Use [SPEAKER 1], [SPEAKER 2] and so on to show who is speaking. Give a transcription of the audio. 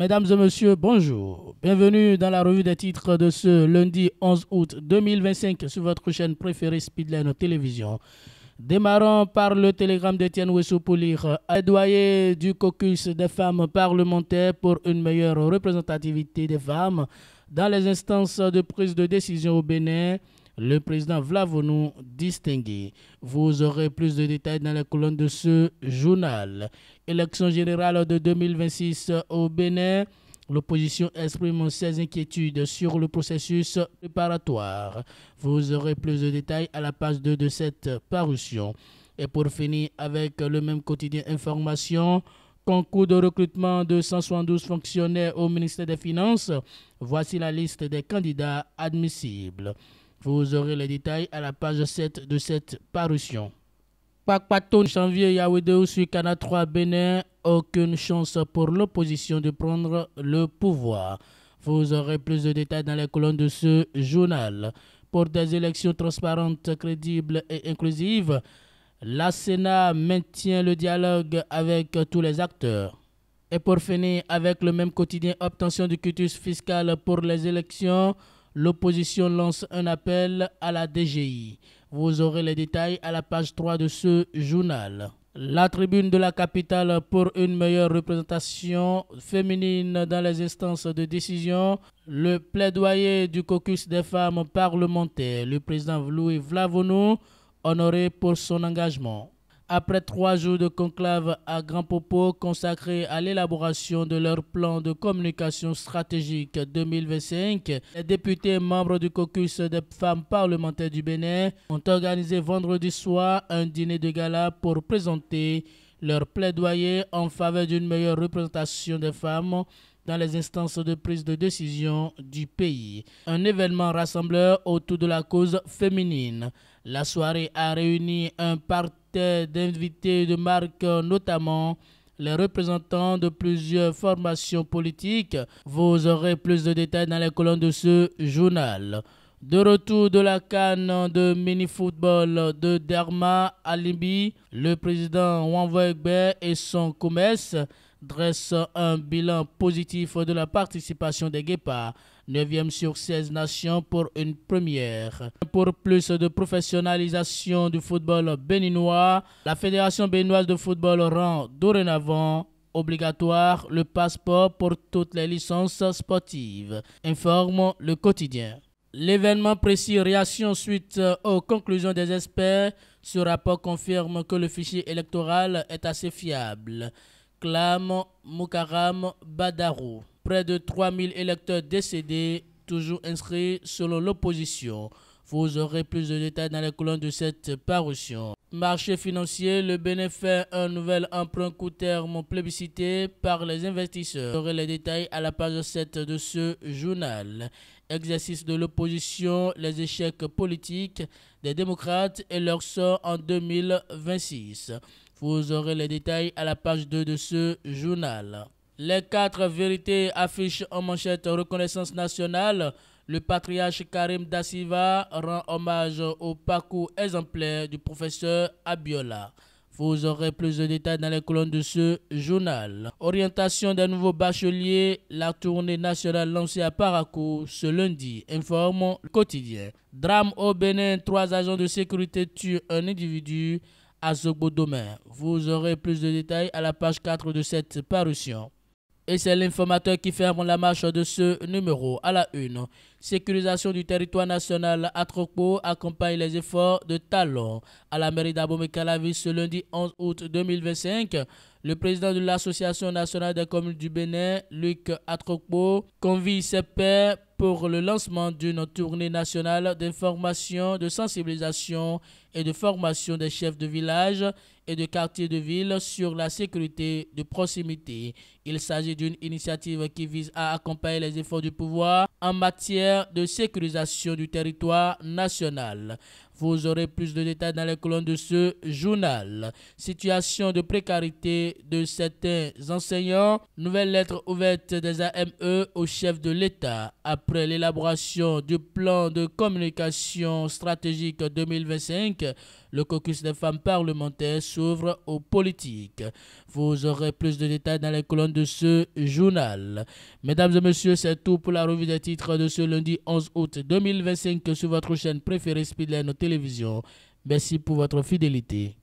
[SPEAKER 1] Mesdames et messieurs, bonjour. Bienvenue dans la revue des titres de ce lundi 11 août 2025 sur votre chaîne préférée Speedline Télévision. Démarrons par le télégramme d'Étienne Wessou pour lire plaidoyer du caucus des femmes parlementaires pour une meilleure représentativité des femmes dans les instances de prise de décision au Bénin. Le président Vlavonou distingué. Vous aurez plus de détails dans les colonnes de ce journal. Élection générale de 2026 au Bénin. L'opposition exprime ses inquiétudes sur le processus préparatoire. Vous aurez plus de détails à la page 2 de cette parution. Et pour finir avec le même quotidien information, concours de recrutement de 172 fonctionnaires au ministère des Finances. Voici la liste des candidats admissibles. Vous aurez les détails à la page 7 de cette parution. Pakpaton, janvier, Yaoundé sur Canal 3 Bénin, aucune chance pour l'opposition de prendre le pouvoir. Vous aurez plus de détails dans les colonnes de ce journal. Pour des élections transparentes, crédibles et inclusives, la Sénat maintient le dialogue avec tous les acteurs. Et pour finir avec le même quotidien, obtention du quitus fiscal pour les élections, l'opposition lance un appel à la DGI. Vous aurez les détails à la page 3 de ce journal. La tribune de la capitale pour une meilleure représentation féminine dans les instances de décision. Le plaidoyer du caucus des femmes parlementaires. Le président Louis Vlavonou, honoré pour son engagement. Après 3 jours de conclave à Grand Popo consacré à l'élaboration de leur plan de communication stratégique 2025, les députés membres du caucus des femmes parlementaires du Bénin ont organisé vendredi soir un dîner de gala pour présenter leur plaidoyer en faveur d'une meilleure représentation des femmes dans les instances de prise de décision du pays. Un événement rassembleur autour de la cause féminine. La soirée a réuni un parterre d'invités de marque, notamment les représentants de plusieurs formations politiques. Vous aurez plus de détails dans les colonnes de ce journal. De retour de la CAN de mini-football de Derma à Libye, le président Wanvoegbe et son commerce dressent un bilan positif de la participation des Guépards, 9e sur 16 nations pour une première. Pour plus de professionnalisation du football béninois, la Fédération béninoise de football rend dorénavant obligatoire le passeport pour toutes les licences sportives, informe le quotidien. L'événement précis réaction suite aux conclusions des experts. Ce rapport confirme que le fichier électoral est assez fiable. Clame Moukaram Badarou. Près de 3000 électeurs décédés, toujours inscrits selon l'opposition. Vous aurez plus de détails dans les colonnes de cette parution. Marché financier, le Bénin fait un nouvel emprunt court terme plébiscité par les investisseurs. Vous aurez les détails à la page 7 de ce journal. Exercice de l'opposition, les échecs politiques des démocrates et leur sort en 2026. Vous aurez les détails à la page 2 de ce journal. Les 4 vérités affichent en manchette reconnaissance nationale. Le patriarche Karim Da Silva rend hommage au parcours exemplaire du professeur Abiola. Vous aurez plus de détails dans les colonnes de ce journal. Orientation des nouveaux bacheliers, la tournée nationale lancée à Parakou ce lundi, informe le quotidien. Drame au Bénin, 3 agents de sécurité tuent un individu à Zogbo-Domain. Vous aurez plus de détails à la page 4 de cette parution. Et c'est l'informateur qui ferme la marche de ce numéro. À la une, sécurisation du territoire national à Trokpo accompagne les efforts de Talon. À la mairie d'Abomey-Calavi ce lundi 11 août 2025, le président de l'Association nationale des communes du Bénin, Luc Atrokpo, convie ses pairs pour le lancement d'une tournée nationale d'information, de sensibilisation et de formation des chefs de village et de quartiers de ville sur la sécurité de proximité. Il s'agit d'une initiative qui vise à accompagner les efforts du pouvoir en matière de sécurisation du territoire national. Vous aurez plus de détails dans les colonnes de ce journal. Situation de précarité de certains enseignants. Nouvelle lettre ouverte des AME au chef de l'État. Après l'élaboration du plan de communication stratégique 2025, le caucus des femmes parlementaires s'ouvre aux politiques. Vous aurez plus de détails dans les colonnes de ce journal. Mesdames et messieurs, c'est tout pour la revue des titres de ce lundi 11 août 2025 sur votre chaîne préférée Speedline Télévision. Merci pour votre fidélité.